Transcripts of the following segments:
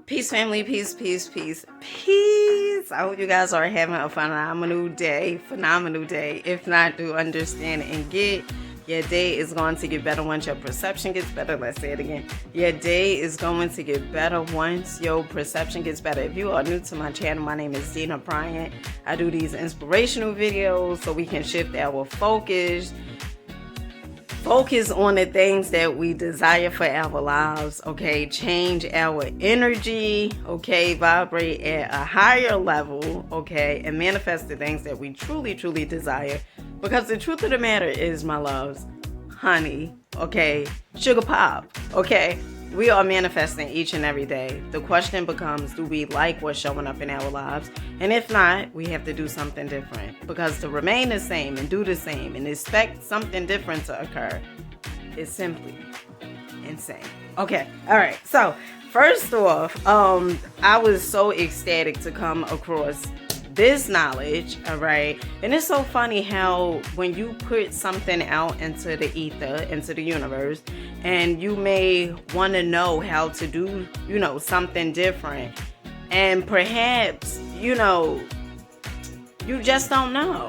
Peace, family. Peace, peace, peace, peace. I hope you guys are having a phenomenal day. Phenomenal day. If not, do understand and get. Your day is going to get better once your perception gets better. Let's say it again. Your day is going to get better once your perception gets better. If you are new to my channel, my name is Dina Bryant. I do these inspirational videos so we can shift our focus on the things that we desire for our lives, okay? Change our energy, okay? Vibrate at a higher level, okay? And manifest the things that we truly, truly desire. Because the truth of the matter is, my loves, honey, okay? Sugar pop, okay? We are manifesting each and every day. The question becomes, do we like what's showing up in our lives? And if not, we have to do something different. Because to remain the same and do the same and expect something different to occur is simply insane. Okay, all right. So first off, I was so ecstatic to come across this knowledge, all right? And it's so funny how when you put something out into the ether, into the universe, and you may want to know how to do, something different, and perhaps, you just don't know.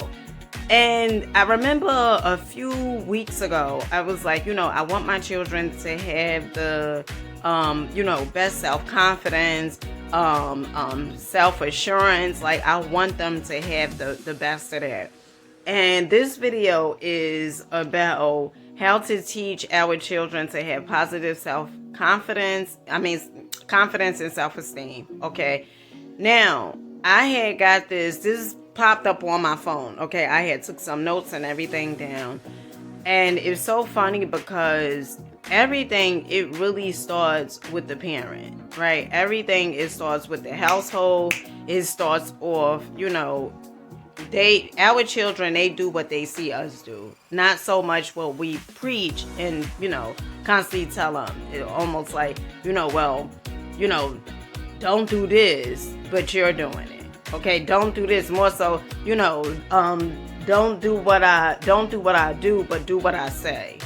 And I remember a few weeks ago, I was like, I want my children to have the, best self-confidence, self-assurance. Like, I want them to have the best of that. And this video is about how to teach our children to have positive confidence and self-esteem. Okay. Now, I had got this popped up on my phone. Okay. I had took some notes and everything down. And it's so funny because everything, it really starts with the parent, right? Everything, it starts with the household. It starts off, our children, they do what they see us do, not so much what we preach and constantly tell them. It almost like don't do this, but you're doing it. Okay, don't do this. More so, don't do what I do, but do what I say.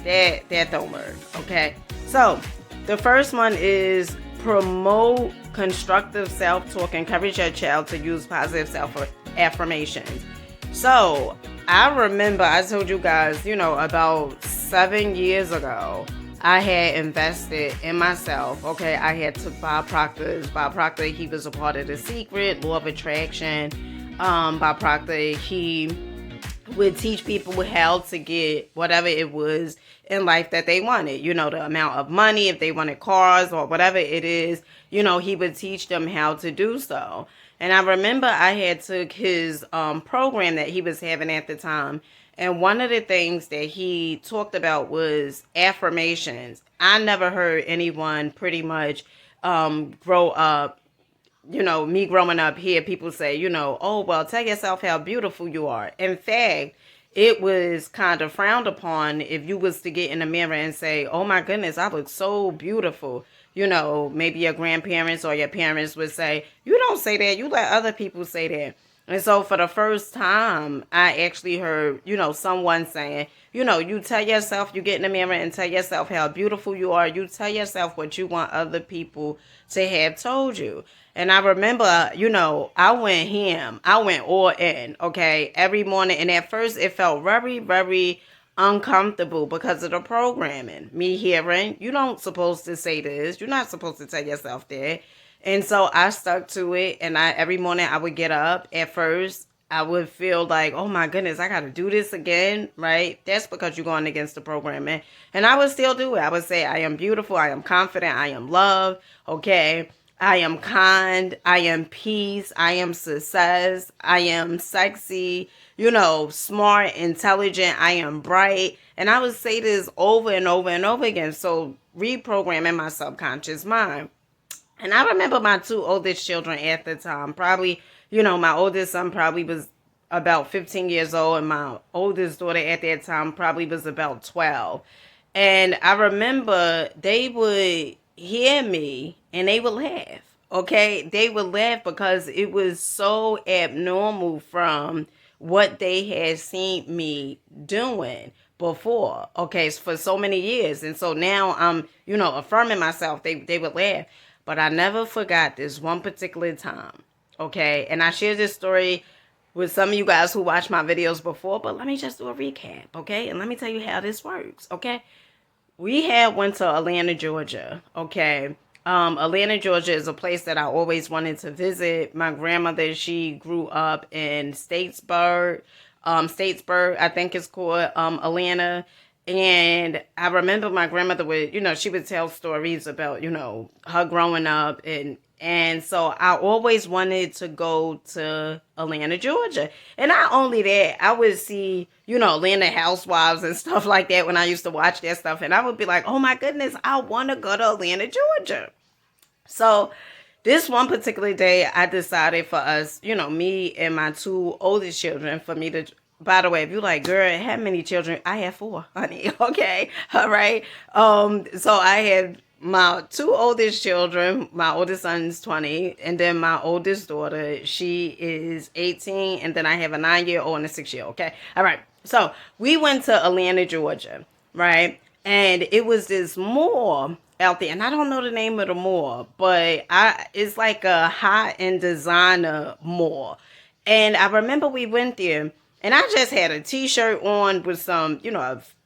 That don't work. Okay, so the first one is promote constructive self-talk. Encourage your child to use positive self-affirmations. So I remember I told you guys, about 7 years ago, I had invested in myself. Okay, I had took Bob Proctor. He was a part of The Secret, Law of Attraction. Bob Proctor, he would teach people how to get whatever it was in life that they wanted, the amount of money, if they wanted cars or whatever it is, he would teach them how to do so. And I remember I had took his program that he was having at the time. And one of the things that he talked about was affirmations. I never heard anyone pretty much grow up, me growing up here, people say, oh, well, tell yourself how beautiful you are. In fact, it was kind of frowned upon if you was to get in the mirror and say, oh my goodness, I look so beautiful. Maybe your grandparents or your parents would say, you don't say that, you let other people say that. And so for the first time, I actually heard, someone saying, you tell yourself, you get in the mirror and tell yourself how beautiful you are. You tell yourself what you want other people to have told you. And I remember, I went ham. I went all in, okay, every morning. And at first it felt very, very uncomfortable because of the programming. Me hearing, you don't supposed to say this. You're not supposed to tell yourself that. And so I stuck to it, and every morning I would get up. At first, I would feel like, oh my goodness, I got to do this again, right? That's because you're going against the programming. And I would still do it. I would say, I am beautiful, I am confident, I am loved, okay? I am kind, I am peace, I am success, I am sexy, smart, intelligent, I am bright. And I would say this over and over and over again. So reprogramming my subconscious mind. And I remember my two oldest children at the time, probably, my oldest son probably was about 15 years old, and my oldest daughter at that time probably was about 12. And I remember they would hear me and they would laugh, okay? They would laugh because it was so abnormal from what they had seen me doing before, okay, for so many years. And so now I'm, affirming myself. They would laugh. But I never forgot this one particular time. Okay. And I shared this story with some of you guys who watched my videos before, but let me just do a recap. Okay. And let me tell you how this works. Okay. We had went to Atlanta, Georgia. Okay. Atlanta, Georgia is a place that I always wanted to visit. My grandmother, she grew up in Statesburg, I think it's called, Atlanta. And I remember my grandmother would, she would tell stories about, her growing up, and so I always wanted to go to Atlanta, Georgia. And not only that, I would see, Atlanta Housewives and stuff like that when I used to watch that stuff. And I would be like, oh my goodness, I want to go to Atlanta, Georgia. So this one particular day, I decided for us, me and my two oldest children, for me to, by the way, if you're like, girl, how many children? I have 4, honey. Okay. All right. So I had my two oldest children. My oldest son's 20, and then my oldest daughter, she is 18, and then I have a 9-year-old and a 6-year-old. Okay. All right. So we went to Atlanta, Georgia, right? And it was this mall out there, and I don't know the name of the mall, but it's like a high-end designer mall. And I remember we went there, and I just had a t-shirt on with some,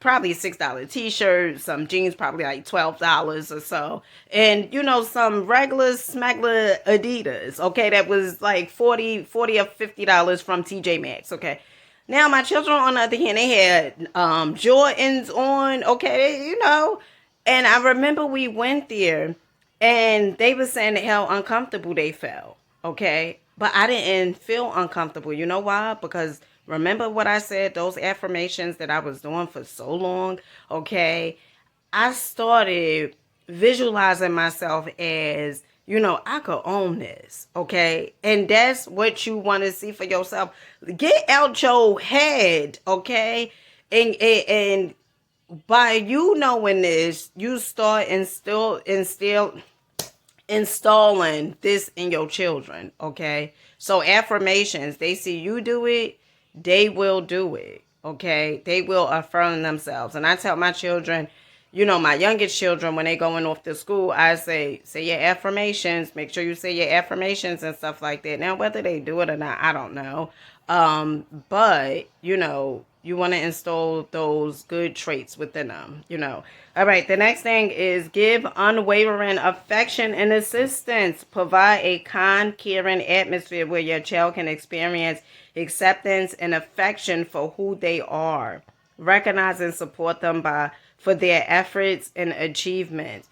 probably $6 t-shirt, some jeans, probably like $12 or so. And, some regular smuggler Adidas, okay, that was like $40 or $50 from TJ Maxx, okay. Now, my children, on the other hand, they had Jordans on, okay, and I remember we went there, and they were saying how uncomfortable they felt, okay? But I didn't feel uncomfortable. You know why? Because remember what I said, those affirmations that I was doing for so long, okay? I started visualizing myself as, I could own this, okay? And that's what you want to see for yourself. Get out your head, okay? And by you knowing this, you start installing this in your children, okay? So affirmations, they see you do it, they will do it, okay? They will affirm themselves. And I tell my children, my youngest children, when they going off to school, I say your affirmations, make sure you say your affirmations and stuff like that. Now, whether they do it or not, I don't know. But, you want to install those good traits within them, All right, the next thing is give unwavering affection and assistance. Provide a kind, caring atmosphere where your child can experience acceptance and affection for who they are. Recognize and support them for their efforts and achievements.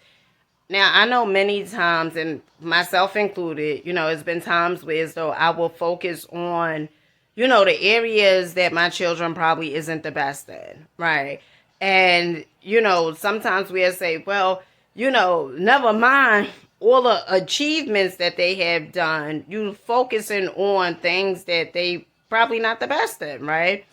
Now, I know many times, and myself included, it's been times where as though I will focus on the areas that my children probably isn't the best in, right? And, sometimes we'll say, well, never mind all the achievements that they have done. You focusing on things that they probably not the best in, right?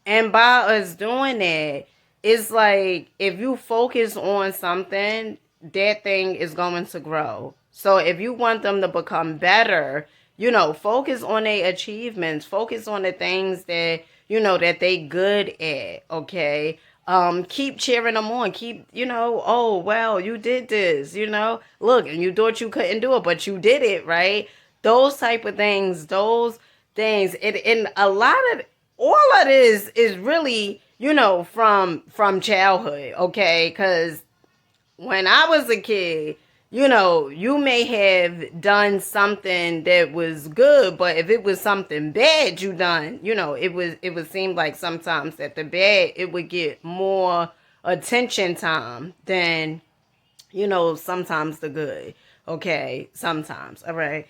And by us doing that, it's like if you focus on something, that thing is going to grow. So if you want them to become better, focus on their achievements. Focus on the things that, that they good at, okay? Keep cheering them on. Keep, oh, well, you did this, Look, and you thought you couldn't do it, but you did it, right? Those type of things, and a lot of, all of this is really, from childhood, okay? Because when I was a kid, you may have done something that was good, but if it was something bad you done, it would seem like sometimes that the bad, it would get more attention time than, sometimes the good. Okay, sometimes, all right.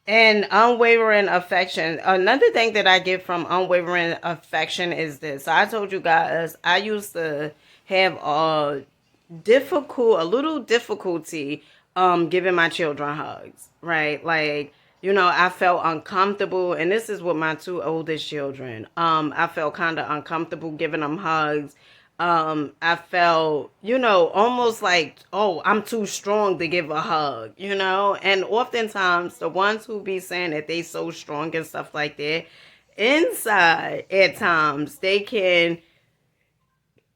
And unwavering affection. Another thing that I get from unwavering affection is this. So I told you guys, I used to have a little difficulty giving my children hugs, right? Like, I felt uncomfortable, and this is with my two oldest children. I felt kind of uncomfortable giving them hugs. I felt, almost like, oh, I'm too strong to give a hug, and oftentimes the ones who be saying that they so strong and stuff like that, inside at times they can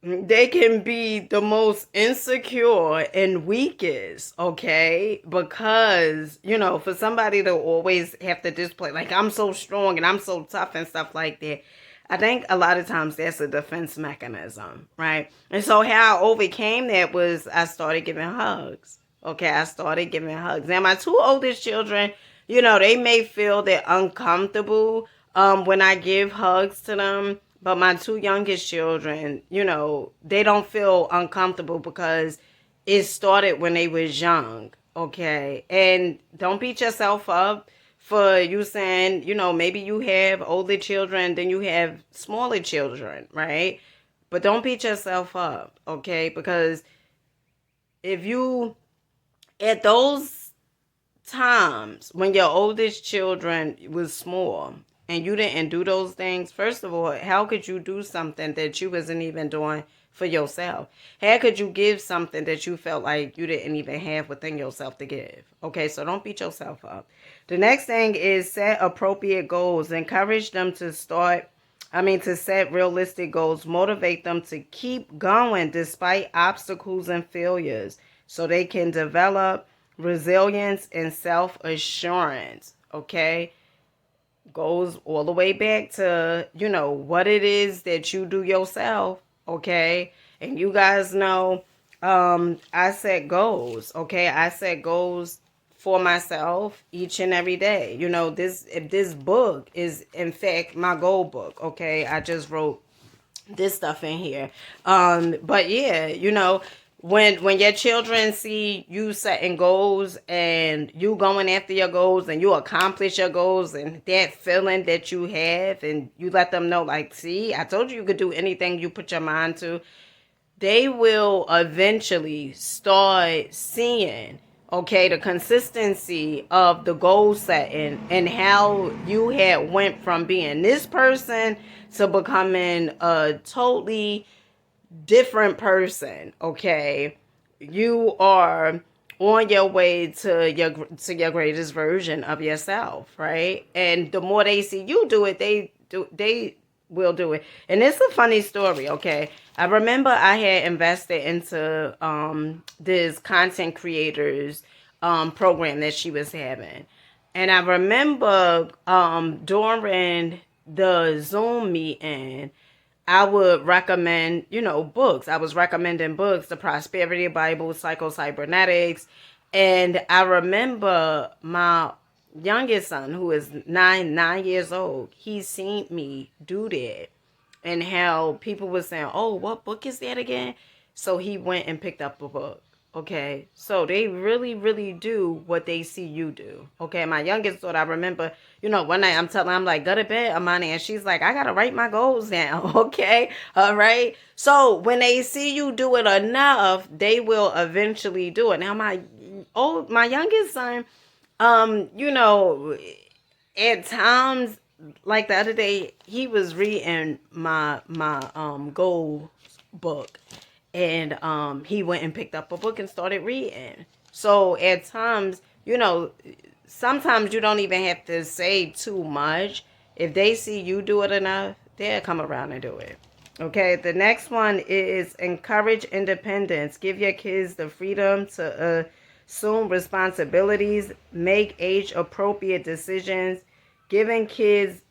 they can be the most insecure and weakest, okay? Because, for somebody to always have to display, like, I'm so strong and I'm so tough and stuff like that, I think a lot of times that's a defense mechanism, right? And so how I overcame that was I started giving hugs. Okay, I started giving hugs. Now, my two oldest children, they may feel they're uncomfortable when I give hugs to them. But my two youngest children, they don't feel uncomfortable because it started when they was young. Okay. And don't beat yourself up for you saying, maybe you have older children than you have smaller children, right? But don't beat yourself up, okay? Because if you, at those times when your oldest children was small and you didn't do those things, first of all, how could you do something that you wasn't even doing for yourself? How could you give something that you felt like you didn't even have within yourself to give? Okay, so don't beat yourself up. The next thing is set appropriate goals. Encourage them to set realistic goals. Motivate them to keep going despite obstacles and failures so they can develop resilience and self-assurance. Okay, goes all the way back to what it is that you do yourself. Okay, and you guys know, I set goals. Okay, I set goals for myself each and every day. This book is in fact my goal book. Okay, I just wrote this stuff in here. But yeah, when your children see you setting goals and you going after your goals and you accomplish your goals and that feeling that you have and you let them know, like, see, I told you could do anything you put your mind to, they will eventually start seeing, okay, the consistency of the goal setting and how you had went from being this person to becoming a totally different person. Okay, you are on your way to your greatest version of yourself, right? And the more they see you do it, they will do it. And it's a funny story. Okay, I remember I had invested into this content creators program that she was having, and I remember during the Zoom meeting, I would recommend, books. I was recommending books, The Prosperity Bible, Psycho-Cybernetics. And I remember my youngest son, who is 9 years old, he seen me do that. And how people were saying, oh, what book is that again? So he went and picked up a book. Okay, so they really, really do what they see you do. Okay, my youngest daughter, I remember, one night I'm like, go to bed, Amani, and she's like, I gotta write my goals down. Okay, all right. So when they see you do it enough, they will eventually do it. Now my youngest son, you know, at times, like the other day, he was reading my goal book, and he went and picked up a book and started reading. So at times, sometimes you don't even have to say too much. If they see you do it enough, they'll come around and do it. Okay, the next one is encourage independence. Give your kids the freedom to assume responsibilities, make age appropriate decisions. Giving kids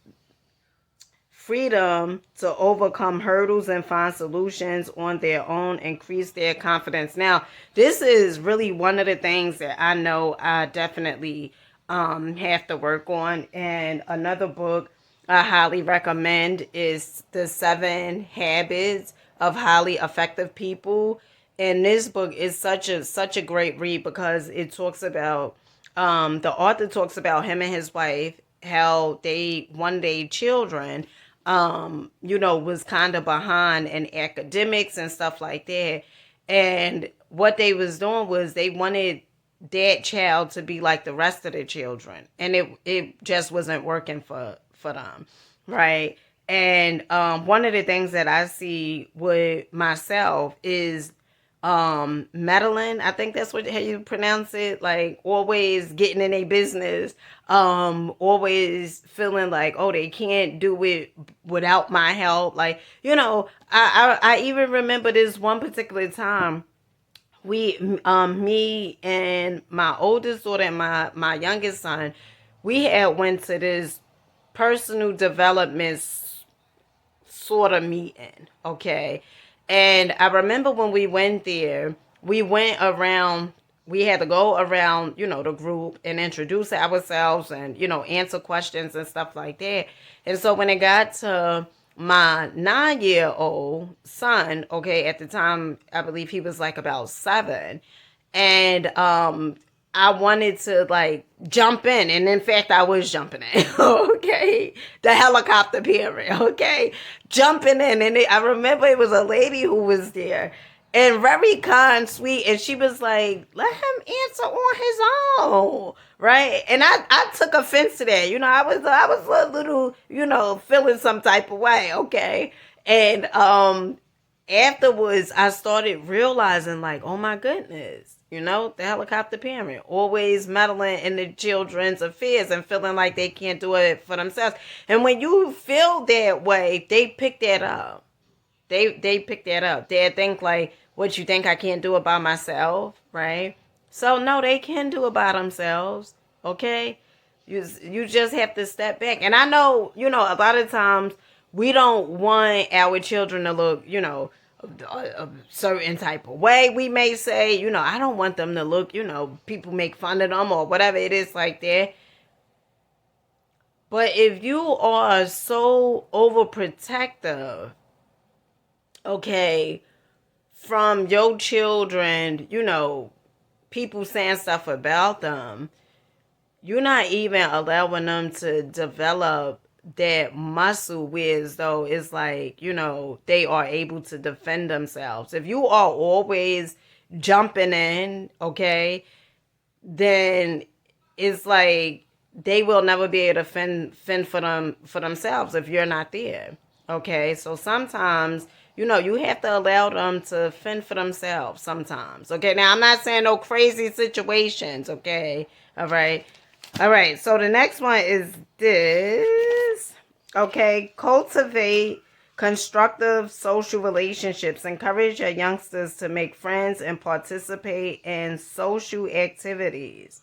freedom to overcome hurdles and find solutions on their own, increase their confidence. Now, this is really one of the things that I know I definitely have to work on. And another book I highly recommend is The 7 Habits of Highly Effective People. And this book is such a great read because it talks about the author talks about him and his wife, how they one day children was kind of behind in academics and stuff like that. And what they was doing was they wanted that child to be like the rest of the children. And it just wasn't working for them. Right. And one of the things that I see with myself is meddling, I think that's how you pronounce it, like always getting in a business, always feeling like, oh, they can't do it without my help. Like, I even remember this one particular time we me and my oldest daughter and my youngest son, we had went to this personal development sort of meeting, okay? And I remember when we went there, we went around, we had to go around, the group and introduce ourselves and, answer questions and stuff like that. And so when it got to my 9-year-old son, okay, at the time, I believe he was like about 7. And I wanted to like jump in, and in fact, I was jumping in. Okay, the helicopter parent. Okay, jumping in, and I remember it was a lady who was there, and very kind, sweet, and she was like, "Let him answer on his own." Right, and I took offense to that. I was a little, feeling some type of way. Okay, and afterwards I started realizing, like, oh my goodness, the helicopter parent always meddling in the children's affairs and feeling like they can't do it for themselves. And when you feel that way, they pick that up. They pick that up. They think like, what, you think I can't do it by myself, right? So no, they can do it by themselves. Okay, you just have to step back. And I know, a lot of times we don't want our children to look, a certain type of way. We may say, I don't want them to look, people make fun of them or whatever it is like that. But if you are so overprotective, okay, from your children, people saying stuff about them, you're not even allowing them to develop that muscle where as though it's like, they are able to defend themselves. If you are always jumping in, okay, then it's like they will never be able to fend for themselves if you're not there. Okay, so sometimes, you have to allow them to fend for themselves sometimes. Okay, now I'm not saying no crazy situations, okay? All right. All right, so the next one is this. Okay, cultivate constructive social relationships. Encourage your youngsters to make friends and participate in social activities.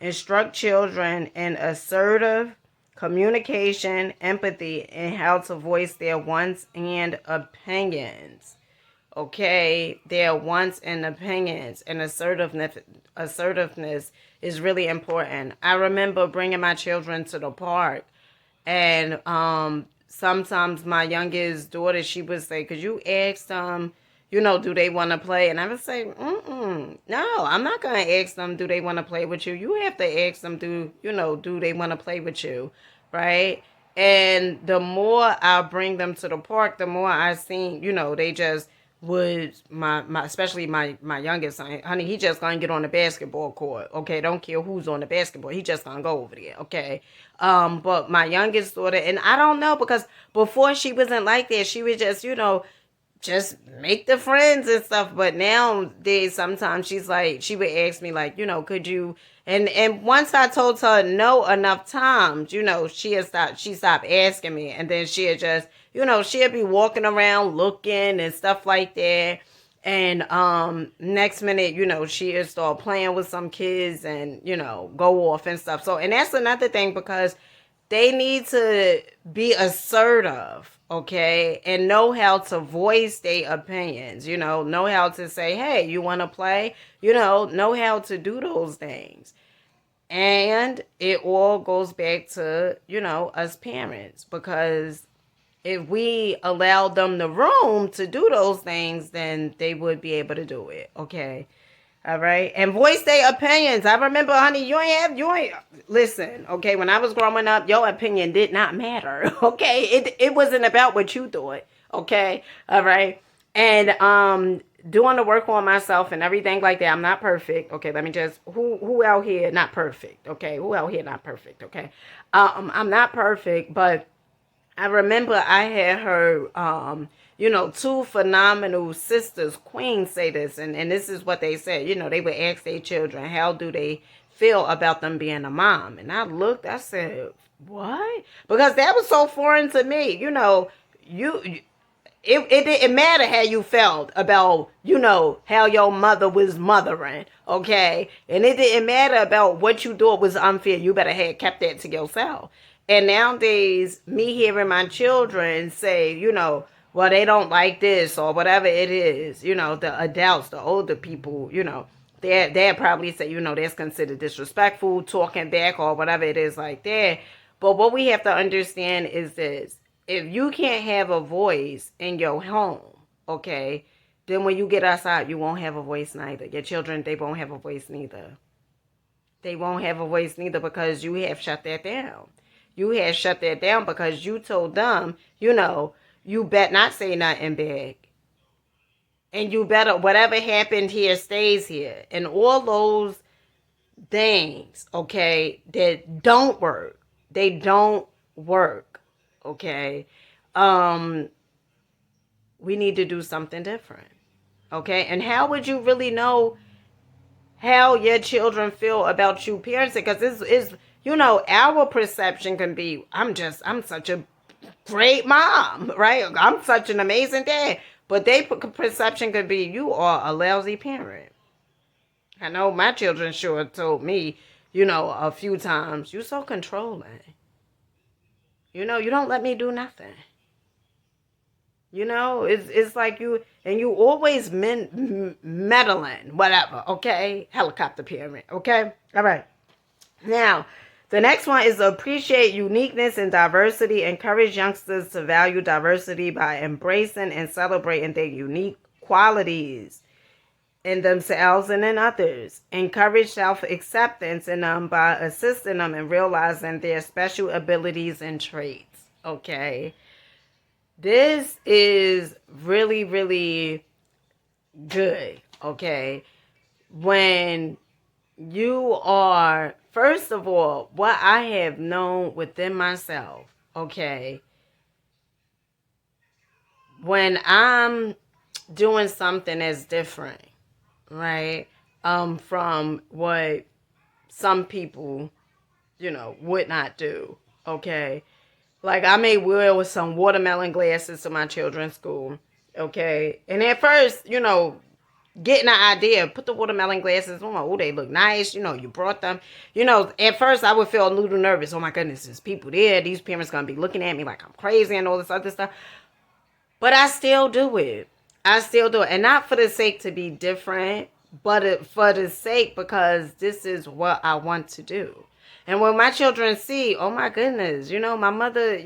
Instruct children in assertive communication, empathy, and how to voice their wants and opinions. Okay, their wants and opinions, and assertiveness is really important. I remember bringing my children to the park, and sometimes my youngest daughter, she would say, could you ask them, do they want to play? And I would say, no, I'm not going to ask them, do they want to play with you? You have to ask them, do they want to play with you, right? And the more I bring them to the park, the more I see, they just would, my especially my youngest son, honey, he just gonna get on the basketball court. Okay, don't care who's on the basketball, he just gonna go over there. Okay, but my youngest daughter, and I don't know, because before she wasn't like that. She was just make the friends and stuff. But nowadays, sometimes she's like, she would ask me like, could you? And once I told her no enough times, she stopped asking me, and then she'd just, she'd be walking around looking and stuff like that. And next minute, she'd start playing with some kids and, go off and stuff. So, and that's another thing, because they need to be assertive, okay, and know how to voice their opinions, know how to say, hey, you want to play, know how to do those things. And it all goes back to, us parents, because if we allow them the room to do those things, then they would be able to do it, okay? All right, and voice their opinions. I remember, honey, you ain't listen, okay, when I was growing up, your opinion did not matter, okay? It wasn't about what you thought, okay? All right, and doing the work on myself and everything like that. I'm not perfect, okay? Let me just, who out here not perfect, okay? Who out here not perfect, okay? I'm not perfect, but I remember I had heard, two phenomenal sisters, queens, say this, and this is what they said. They would ask their children, how do they feel about them being a mom? And I looked, I said, what? Because that was so foreign to me. You it didn't matter how you felt about, how your mother was mothering, okay? And it didn't matter about what you thought was unfair. You better have kept that to yourself. And nowadays, me hearing my children say, well, they don't like this or whatever it is, the adults, the older people, they'd probably say, that's considered disrespectful, talking back or whatever it is like that. But what we have to understand is this. If you can't have a voice in your home, okay, then when you get outside, you won't have a voice neither. Your children, they won't have a voice neither. They won't have a voice neither because you have shut that down. You have shut that down because you told them, you bet not say nothing big. And you better, whatever happened here stays here. And all those things, okay, that don't work. They don't work, okay? We need to do something different, okay? And how would you really know how your children feel about you parenting? Because it's our perception can be, I'm such a great mom, right? I'm such an amazing dad. But their perception could be, you are a lousy parent. I know my children sure told me, a few times, you so controlling. You don't let me do nothing. It's like you always meddling, whatever, okay? Helicopter parent, okay? All right. Now, the next one is appreciate uniqueness and diversity. Encourage youngsters to value diversity by embracing and celebrating their unique qualities in themselves and in others. Encourage self-acceptance in them by assisting them in realizing their special abilities and traits, okay? This is really, really good, okay? When you are, first of all, what I have known within myself, okay? When I'm doing something that's different, right? From what some people, would not do, okay? Like, I may wear with some watermelon glasses to my children's school, okay? And at first, getting an idea, put the watermelon glasses on. Oh, they look nice. You brought them. At first I would feel a little nervous. Oh my goodness, there's people there. These parents going to be looking at me like I'm crazy and all this other stuff. But I still do it. And not for the sake to be different, but for the sake because this is what I want to do. And when my children see, oh my goodness, my mother,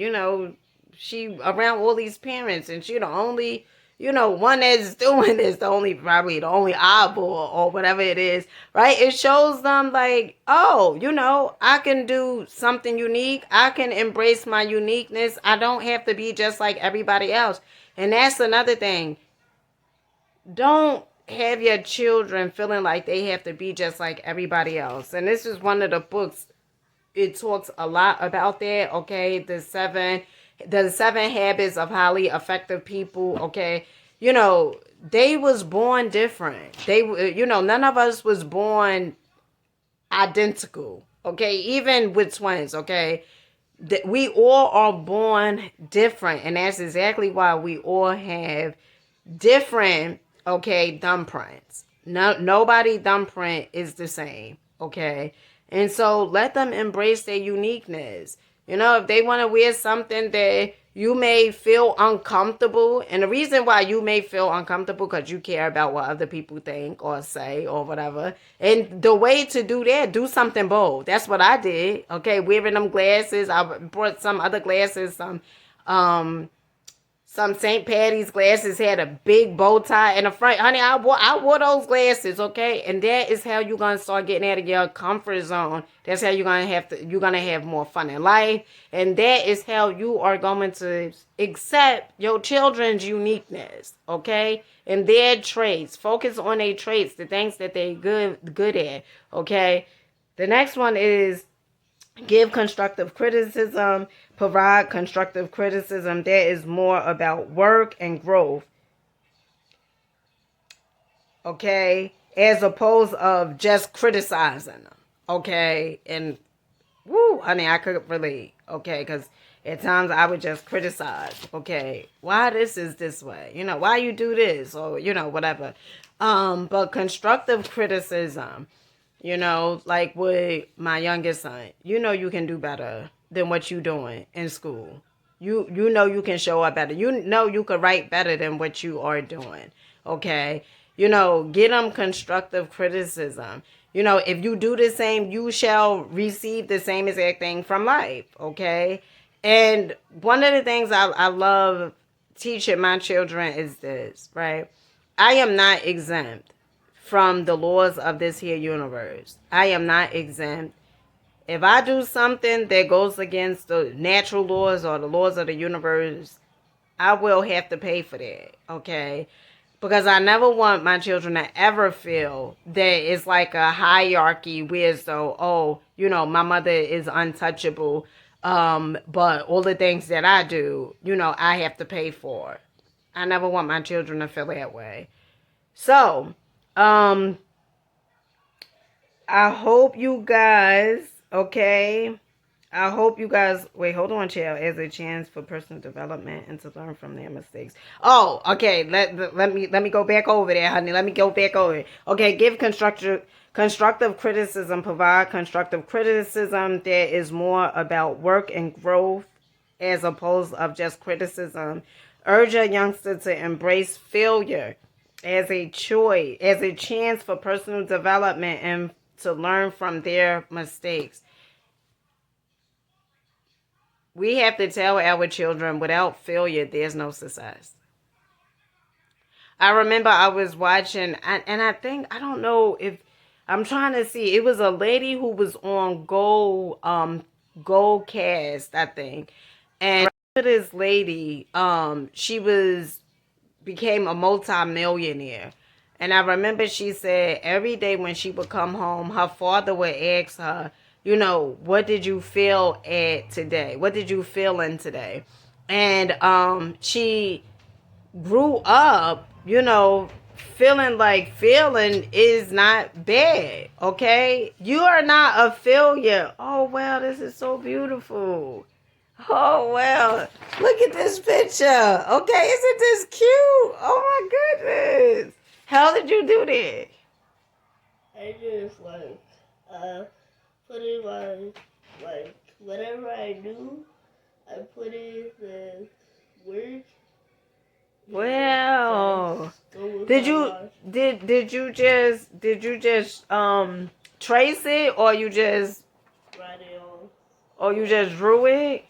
she around all these parents and she the only, one that's doing this, probably the only eyeball or whatever it is, right? It shows them like, oh, I can do something unique. I can embrace my uniqueness. I don't have to be just like everybody else. And that's another thing. Don't have your children feeling like they have to be just like everybody else. And this is one of the books. It talks a lot about that, okay? The seven habits of highly effective people, okay? They was born different. They, none of us was born identical, okay? Even with twins, okay? We all are born different, and that's exactly why we all have different, okay, thumbprints. Nobody thumbprint is the same, okay? And so let them embrace their uniqueness. If they want to wear something that you may feel uncomfortable, and the reason why you may feel uncomfortable because you care about what other people think or say or whatever. And the way to do that, do something bold. That's what I did. Okay, wearing them glasses. I brought some other glasses, some St. Patty's glasses, had a big bow tie in the front. Honey, I wore those glasses, okay? And that is how you're going to start getting out of your comfort zone. That's how you're going to have more fun in life. And that is how you are going to accept your children's uniqueness, okay? And their traits. Focus on their traits, the things that they're good at, okay? The next one is Give constructive criticism, provide constructive criticism. That is more about work and growth, okay, as opposed of just criticizing them, okay. And woo, honey, I could relate, okay, because at times I would just criticize, okay, why this is this way, why you do this, or whatever. But constructive criticism, like with my youngest son, you can do better than what you doing in school. You can show up better. You could write better than what you are doing. Okay. Get them constructive criticism. If you do the same, you shall receive the same exact thing from life. Okay. And one of the things I love teaching my children is this, right? I am not exempt from the laws of this here universe. I am not exempt. If I do something that goes against the natural laws or the laws of the universe, I will have to pay for that, okay? Because I never want my children to ever feel that it's like a hierarchy where my mother is untouchable, but all the things that I do, I have to pay for. I never want my children to feel that way. So, I hope you guys, okay? I hope you guys, wait, hold on, child, as a chance for personal development and to learn from their mistakes. Oh, okay, let me go back over there, honey. Let me go back over it. Okay, give constructive criticism, provide constructive criticism. There is more about work and growth as opposed of just criticism. Urge a youngster to embrace failure as a choice, as a chance for personal development and to learn from their mistakes. We have to tell our children without failure, there's no success. I remember I was watching, and I think, I don't know if, I'm trying to see, it was a lady who was on Gold Cast, I think. And this lady, she became a multi-millionaire. And I remember she said every day when she would come home, her father would ask her, what did you feel at today? What did you feel in today? And she grew up, feeling like feeling is not bad, okay? You are not a failure. Oh, wow, this is so beautiful. Oh, well, look at this picture. Okay, isn't this cute? Oh, my goodness. How did you do that? I just, put in whatever I do, I put in the work. Wow. Did you just trace it, or you just write it on? Or you just drew it?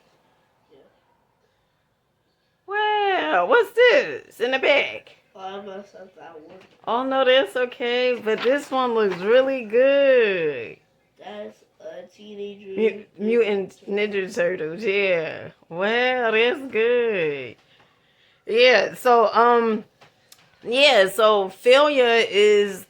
Wow, what's this in the back? I messed up that one. Oh, no, that's okay. But this one looks really good. That's a Teenage Mutant Ninja Turtles, yeah. Wow, that's good. Yeah, so failure is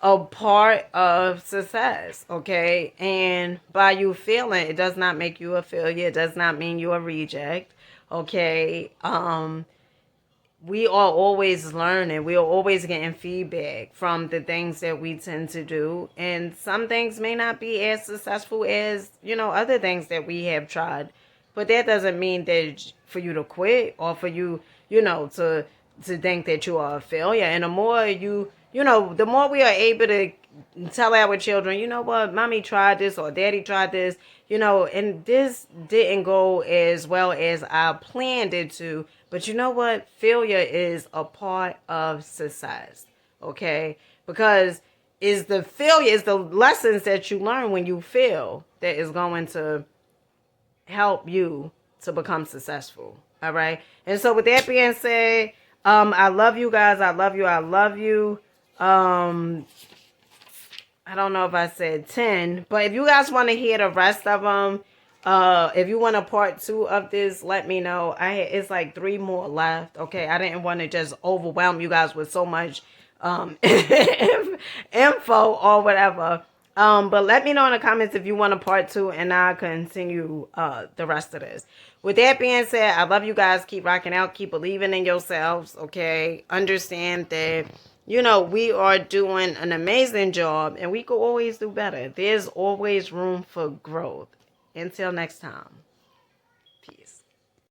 a part of success, okay? And by you failing, it does not make you a failure. It does not mean you're a reject, okay? We are always learning. We are always getting feedback from the things that we tend to do. And some things may not be as successful as, other things that we have tried. But that doesn't mean that for you to quit or for you, to think that you are a failure. And the more the more we are able to tell our children, you know what, mommy tried this or daddy tried this, and this didn't go as well as I planned it to. But you know what? Failure is a part of success, okay? Because it's the lessons that you learn when you fail that is going to help you to become successful, all right? And so with that being said, I love you guys. I love you. I love you. I don't know if I said 10, but if you guys want to hear the rest of them, if you want a part 2 of this, let me know. It's like 3 more left. Okay, I didn't want to just overwhelm you guys with so much info or whatever. But let me know in the comments if you want a part 2, and I'll continue the rest of this. With that being said, I love you guys. Keep rocking out. Keep believing in yourselves, okay? Understand that, we are doing an amazing job, and we could always do better. There's always room for growth. Until next time.